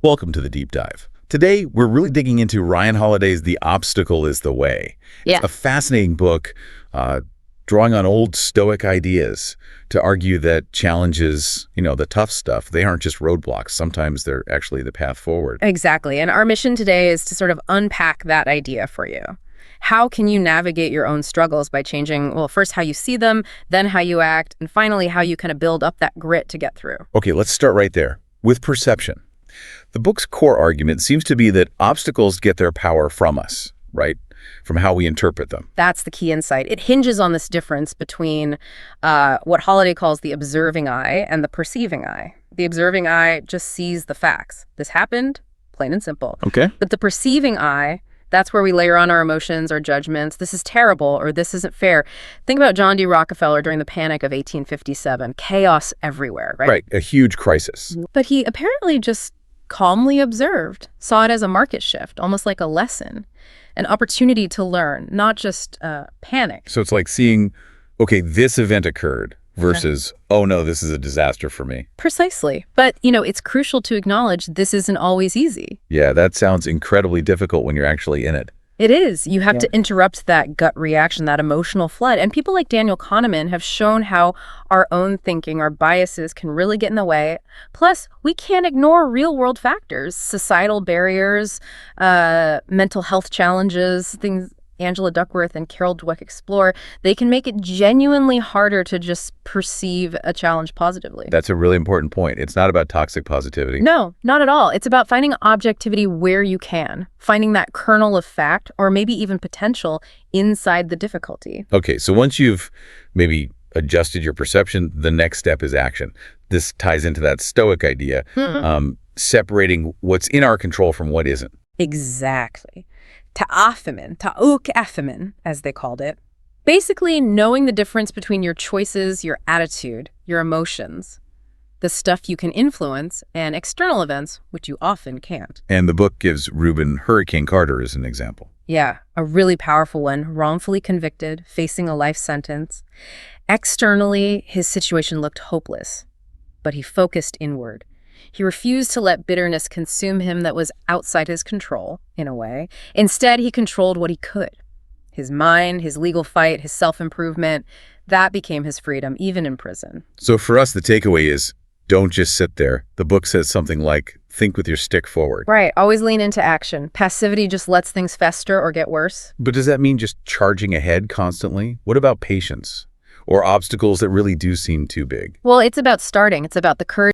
Welcome to the Deep Dive. Today, we're really digging into Ryan Holiday's The Obstacle is the Way. Yeah. It's a fascinating book drawing on old Stoic ideas to argue that challenges, the tough stuff, they aren't just roadblocks. Sometimes they're actually the path forward. Exactly. And our mission today is to sort of unpack that idea for you. How can you navigate your own struggles by changing, well, first how you see them, then how you act, and finally how you kind of build up that grit to get through? Okay, let's start right there with perception. The book's core argument seems to be that obstacles get their power from us, right? From how we interpret them. That's the key insight. It hinges on this difference between what Holiday calls the observing eye and the perceiving eye. The observing eye just sees the facts. This happened, plain and simple. Okay. But the perceiving eye, that's where we layer on our emotions, our judgments. This is terrible, or this isn't fair. Think about John D. Rockefeller during the Panic of 1857. Chaos everywhere, right? Right, a huge crisis. But he apparently just calmly observed, saw it as a market shift, almost like a lesson, an opportunity to learn, not just panic. So it's like seeing, okay, this event occurred versus, oh no, this is a disaster for me. Precisely. But, it's crucial to acknowledge this isn't always easy. Yeah, that sounds incredibly difficult when you're actually in it. It is. You have to interrupt that gut reaction, that emotional flood. And people like Daniel Kahneman have shown how our own thinking, our biases can really get in the way. Plus, we can't ignore real-world factors, societal barriers, mental health challenges, things Angela Duckworth and Carol Dweck explore. They can make it genuinely harder to just perceive a challenge positively. That's a really important point. It's not about toxic positivity. No, not at all. It's about finding objectivity where you can, finding that kernel of fact or maybe even potential inside the difficulty. Okay, so once you've maybe adjusted your perception, the next step is action. This ties into that Stoic idea, separating what's in our control from what isn't. Exactly. Ta'uk aphimen, as they called it. Basically, knowing the difference between your choices, your attitude, your emotions, the stuff you can influence, and external events, which you often can't. And the book gives Reuben Hurricane Carter as an example. Yeah, a really powerful one, wrongfully convicted, facing a life sentence. Externally, his situation looked hopeless, but he focused inward. He refused to let bitterness consume him that was outside his control, in a way. Instead, he controlled what he could. His mind, his legal fight, his self-improvement, that became his freedom, even in prison. So for us, the takeaway is, don't just sit there. The book says something like, think with your stick forward. Right, always lean into action. Passivity just lets things fester or get worse. But does that mean just charging ahead constantly? What about patience? Or obstacles that really do seem too big? Well, it's about starting. It's about the courage